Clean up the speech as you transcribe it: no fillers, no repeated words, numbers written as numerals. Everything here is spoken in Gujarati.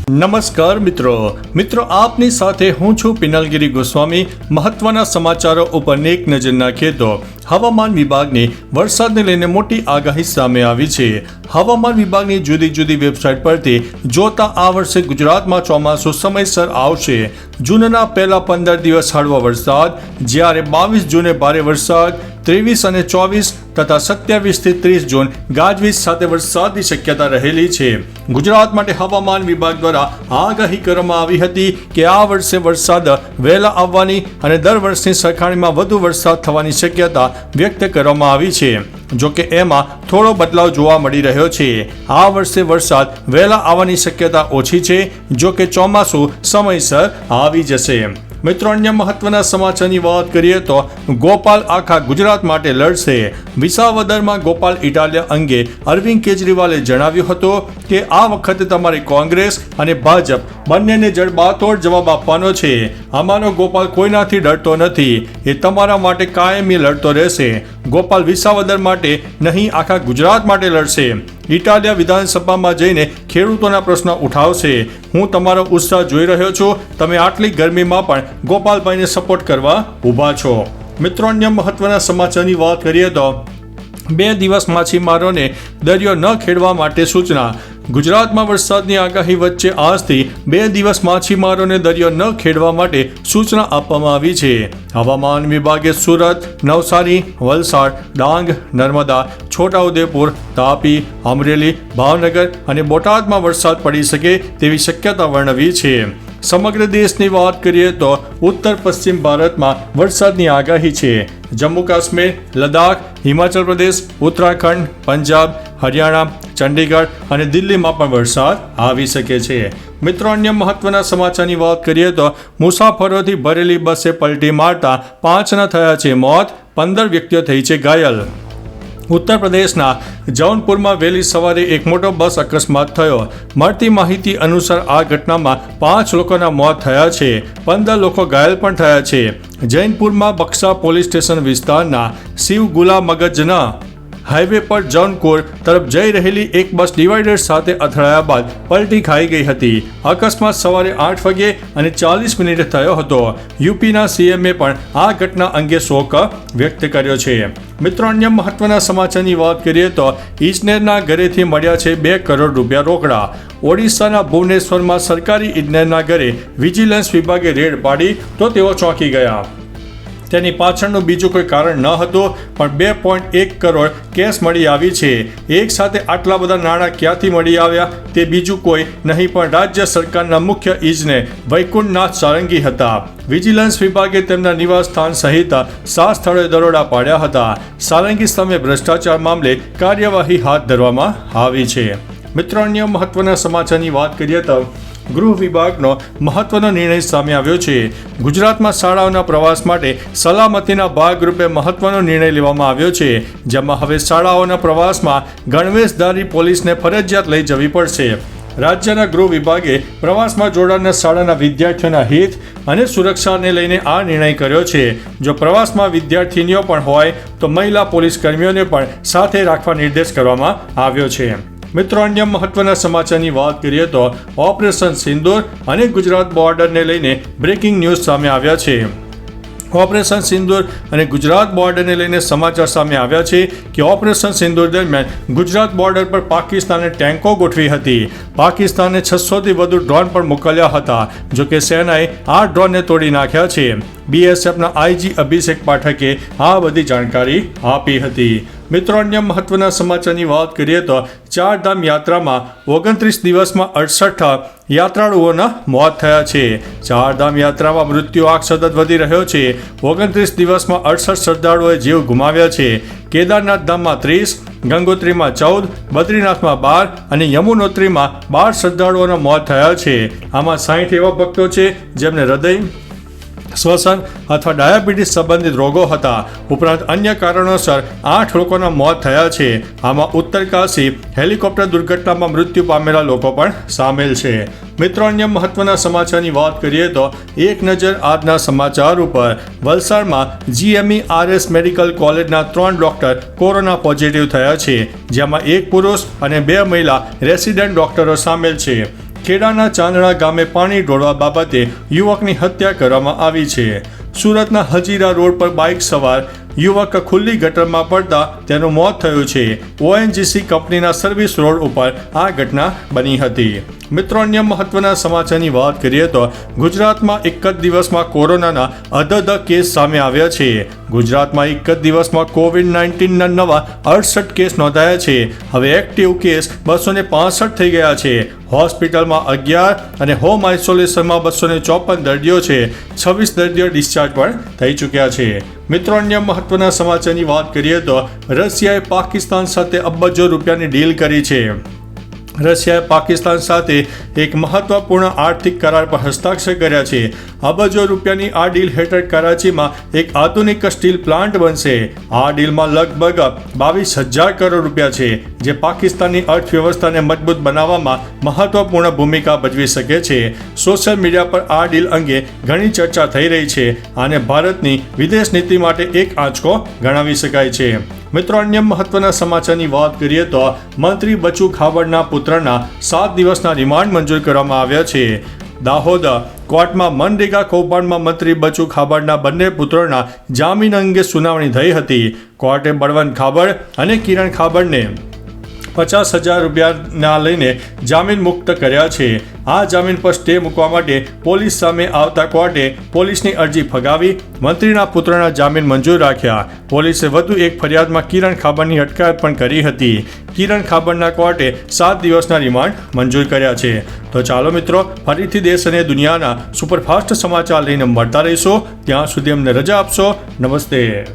નમસ્કાર મિત્રો આપની સાથે હું છું પિનલગીરી ગોસ્વામી। મહત્વના સમાચારો ઉપર એક નજર નાખીએ તો હવામાન વિભાગની વરસાદને લઈને મોટી આગાહી સામે આવી છે। હવામાન વિભાગની જુદી જુદી વેબસાઇટ પરથી જોતા આ વર્ષે ગુજરાતમાં ચોમાસું સમયસર આવશે। જૂનના પહેલા 15 દિવસ હળવો વરસાદ, જ્યારે 22 જૂને ભારે વરસાદ, 23 અને 24 તથા 27 થી 30 જૂન ગાજવીજ સાથે વરસાદની શક્યતા રહેલી છે। ગુજરાત માટે હવામાન વિભાગ દ્વારા આગાહી કરવામાં આવી હતી કે આ વર્ષે વરસાદ વહેલા આવવાની અને દર વર્ષની સરખામણીમાં વધુ વરસાદ થવાની શક્યતા વ્યક્ત કરવામાં આવી છે। જો કે એમાં થોડો બદલાવ જોવા મળી રહ્યો છે। આ વર્ષે વરસાદ વહેલા આવવાની શક્યતા ઓછી છે, જો કે ચોમાસું સમયસર આવી જશે। મિત્રો, અન્ય મહત્વના સમાચારની વાત કરીએ તો ગોપાલ આખા ગુજરાત માટે લડશે। વિસાવદરમાં ગોપાલ ઇટાલિયા અંગે અરવિંદ કેજરીવાલે જણાવ્યું હતું કે આ વખતે તમારે કોંગ્રેસ અને ભાજપ બંનેને જડબાતોડ જવાબ આપવાનો છે। અમારો ગોપાલ કોઈનાથી ડરતો નથી, એ તમારા માટે કાયમી લડતો રહેશે। ગોપાલ વિસાવદર માટે નહીં, આખા ગુજરાત માટે લડશે। ઇટાલિયા વિધાનસભામાં જઈને ખેડૂતોના પ્રશ્નો ઉઠાવશે। હું તમારો ઉત્સાહ જોઈ રહ્યો છું, તમે આટલી ગરમીમાં પણ ગોપાલભાઈને સપોર્ટ કરવા ઊભા છો। મિત્રો, અન્ય મહત્વના સમાચારની વાત કરીએ તો 2 દિવસ માછીમારોને દરિયો ન ખેડવા માટે સૂચના। ગુજરાતમાં વરસાદની આગાહી વચ્ચે આજથી 2 દિવસ માછીમારોને દરિયો ન ખેડવા માટે સૂચના આપવામાં આવી છે। હવામાન વિભાગે સુરત, નવસારી, વલસાડ, ડાંગ, નર્મદા, છોટાઉદેપુર, તાપી, અમરેલી, ભાવનગર અને બોટાદમાં વરસાદ પડી શકે તેવી શક્યતા વર્ણવી છે। સમગ્ર દેશની વાત કરીએ તો ઉત્તર પશ્ચિમ ભારતમાં વરસાદની આગાહી છે। જમ્મુ કાશ્મીર, લદ્દાખ, હિમાચલ પ્રદેશ, ઉત્તરાખંડ, પંજાબ, હરિયાણા, ચંડીગઢ અને દિલ્હીમાં પણ વરસાદ આવી શકે છે। મિત્રો, અન્ય મહત્વના સમાચારની વાત કરીએ તો મુસાફરોથી ભરેલી બસે પલટી મારતા 5ના થયા છે મોત, 15 વ્યક્તિઓ થઈ છે ઘાયલ। ઉત્તર પ્રદેશના જૌનપુરમાં વહેલી સવારે એક મોટો બસ અકસ્માત થયો। મળતી માહિતી અનુસાર આ ઘટનામાં 5 લોકોના મોત થયા છે, 15 લોકો ઘાયલ પણ થયા છે। જૈનપુરમાં બક્સા પોલીસ સ્ટેશન વિસ્તારના શિવ ગુલા મગજના હાઈવે પર જૌનપુર તરફ જઈ રહેલી એક બસ ડિવાઈડર સાથે અથડાયા બાદ પલટી ખાઈ ગઈ હતી। અકસ્માત સવારે 8 વાગે અને 40 મિનિટે થયો હતો। યુપીના સીએમએ પણ આ ઘટના અંગે શોક વ્યક્ત કર્યો છે। મિત્રો, અન્ય મહત્વના સમાચારની વાત કરીએ તો ઇજનેરના ઘરેથી મળ્યા છે 2 કરોડ રૂપિયા રોકડા। ઓડિશાના ભુવનેશ્વરમાં સરકારી ઇજનેરના ઘરે વિજિલન્સ વિભાગે રેડ પાડી તો તેઓ ચોંકી ગયા। તેની પાછળનું બીજું કોઈ કારણ ન હતું, પણ 2.1 કરોડ કેશ મળી આવી છે। એક સાથે આટલા બધા નાણાં ક્યાંથી મળી આવ્યા તે બીજું કોઈ નહીં પણ રાજ્ય સરકારના મુખ્ય ઇજનેર વૈકુંઠનાથ સારંગી હતા। વિજિલન્સ વિભાગે તેમના નિવાસ સ્થાન સહિત 7 સ્થળોએ દરોડા પાડ્યા હતા। સારંગી સામે ભ્રષ્ટાચાર મામલે કાર્યવાહી હાથ ધરવામાં આવી છે। મિત્રો, અન્ય મહત્વના સમાચારની વાત કરીએ તો ગૃહ વિભાગનો મહત્વનો નિર્ણય સામે આવ્યો છે। ગુજરાતમાં શાળાઓના પ્રવાસ માટે સલામતીના ભાગરૂપે મહત્વનો નિર્ણય લેવામાં આવ્યો છે, જેમાં હવે શાળાઓના પ્રવાસમાં ગણવેશધારી પોલીસને ફરજિયાત લઈ જવી પડશે। રાજ્યના ગૃહ વિભાગે પ્રવાસમાં જોડાનાર શાળાના વિદ્યાર્થીઓના હિત અને સુરક્ષાને લઈને આ નિર્ણય કર્યો છે। જો પ્રવાસમાં વિદ્યાર્થીનીઓ પણ હોય તો મહિલા પોલીસ કર્મીઓને પણ સાથે રાખવા નિર્દેશ કરવામાં આવ્યો છે। મિત્રો, અન્ય મહત્વના સમાચારની વાત કરીએ તો ઓપરેશન સિંદૂર અને ગુજરાત બોર્ડરને લઈને બ્રેકિંગ ન્યૂઝ સામે આવ્યા છે। ઓપરેશન સિંદૂર અને ગુજરાત બોર્ડરને લઈને સમાચાર સામે આવ્યા છે કે ઓપરેશન સિંદૂર દરમિયાન ગુજરાત બોર્ડર પર પાકિસ્તાને ટેન્કો ગોઠવી હતી। પાકિસ્તાને 600થી વધુ ડ્રોન પણ મોકલ્યા હતા, જોકે સેનાએ આ ડ્રોનને તોડી નાખ્યા છે। બીએસએફના આઈજી અભિષેક પાઠકે આ બધી જાણકારી આપી હતી। મિત્રો, અન્ય મહત્વના સમાચારની વાત કરીએ તો ચારધામ યાત્રામાં 29 દિવસમાં 68 યાત્રાળુઓના મોત થયા છે। ચારધામ યાત્રામાં મૃત્યુ આંક સતત વધી રહ્યો છે। 29 દિવસમાં 68 શ્રદ્ધાળુઓએ જીવ ગુમાવ્યા છે। કેદારનાથ ધામમાં 30, ગંગોત્રીમાં 14, બદ્રીનાથમાં 12 અને યમુનોત્રીમાં 12 શ્રદ્ધાળુઓના મોત થયા છે। આમાં 60 એવા ભક્તો છે જેમને હૃદય, શ્વસન અથવા ડાયાબિટીસ સંબંધિત રોગો હતા। ઉપરાંત અન્ય કારણોસર 8 લોકોના મોત થયા છે। આમાં ઉત્તરકાશી હેલિકોપ્ટર દુર્ઘટનામાં મૃત્યુ પામેલા લોકો પણ સામેલ છે। મિત્રો, અન્ય મહત્વના સમાચારની વાત કરીએ તો એક નજર આજના સમાચાર ઉપર। વલસાડમાં GMERS મેડિકલ કોલેજના 3 ડોક્ટર કોરોના પોઝિટિવ થયા છે, જેમાં 1 પુરુષ અને 2 મહિલા રેસિડેન્ટ ડોક્ટરો સામેલ છે। ખેડાના ચાંદણા ગામે પાણી ઢોળવા બાબતે યુવકની હત્યા કરવામાં આવી છે. સુરતના હજીરા રોડ પર બાઇક સવાર યુવક ખુલ્લી ગટરમાં પડતા તેનું મોત થયું છે. ઓએનજીસી કંપનીના સર્વિસ રોડ ઉપર આ ઘટના બની હતી. મિત્રો, અન્ય મહત્વના સમાચારની વાત કરીએ તો ગુજરાતમાં એક જ દિવસમાં કોરોનાના અધધ કેસ સામે આવ્યા છે. ગુજરાતમાં એક જ દિવસમાં કોવિડ-19ના નવા 68 કેસ નોંધાયા છે. હવે એક્ટિવ કેસ 265 થઈ ગયા છે. હોસ્પિટલમાં 11 અને હોમ આઇસોલેશનમાં 254 દર્દીઓ છે. 26 દર્દીઓ ડિસ્ચાર્જ પણ થઈ ચૂક્યા છે. મિત્રો, અન્ય મહત્વના સમાચારની વાત કરીએ તો રશિયાએ પાકિસ્તાન સાથે અબજો રૂપિયાની ડીલ કરી છે. રશિયાએ પાકિસ્તાન સાથે એક મહત્વપૂર્ણ આર્થિક કરાર પર હસ્તાક્ષર કર્યા છે. અબજો રૂપિયાની આ ડીલ હેઠળ કરાચીમાં એક આધુનિક સ્ટીલ પ્લાન્ટ બનશે. આ ડીલમાં લગભગ 22,000 કરોડ રૂપિયા છે, જે પાકિસ્તાનની અર્થવ્યવસ્થાને મજબૂત બનાવવામાં મહત્વપૂર્ણ ભૂમિકા ભજવી શકે છે. સોશિયલ મીડિયા પર આ ડીલ અંગે ઘણી ચર્ચા થઈ રહી છે. આને ભારતની વિદેશ નીતિ માટે એક આંચકો ગણાવી શકાય છે. મિત્રો, અન્ય મહત્વના સમાચારની વાત કરીએ તો મંત્રી બચુ ખાબડના પુત્રના 7 દિવસના રિમાન્ડ મંજૂર કરવામાં આવ્યા છે. દાહોદ કોર્ટમાં મનરેગા કૌભાંડમાં મંત્રી બચુ ખાબડના બંને પુત્રોના જામીન અંગે સુનાવણી થઈ હતી. કોર્ટે બળવંત ખાબડ અને કિરણ ખાબડને 50,000 રૂપિયાના લઈને જામીન મુક્ત કર્યા છે. આ જામીન પર સ્ટે મૂકવા માટે પોલીસ સામે આવતા કોર્ટે પોલીસની અરજી ફગાવી મંત્રીના પુત્રના જામીન મંજૂર રાખ્યા. પોલીસે વધુ એક ફરિયાદમાં કિરણ ખાબડની અટકાયત પણ કરી હતી. કિરણ ખાબડના કોર્ટે 7 દિવસના રિમાન્ડ મંજૂર કર્યા છે. તો ચાલો મિત્રો, ફરીથી દેશ અને દુનિયાના સુપરફાસ્ટ સમાચાર લઈને મળતા રહીશું. ત્યાં સુધી અમને રજા આપશો. નમસ્તે.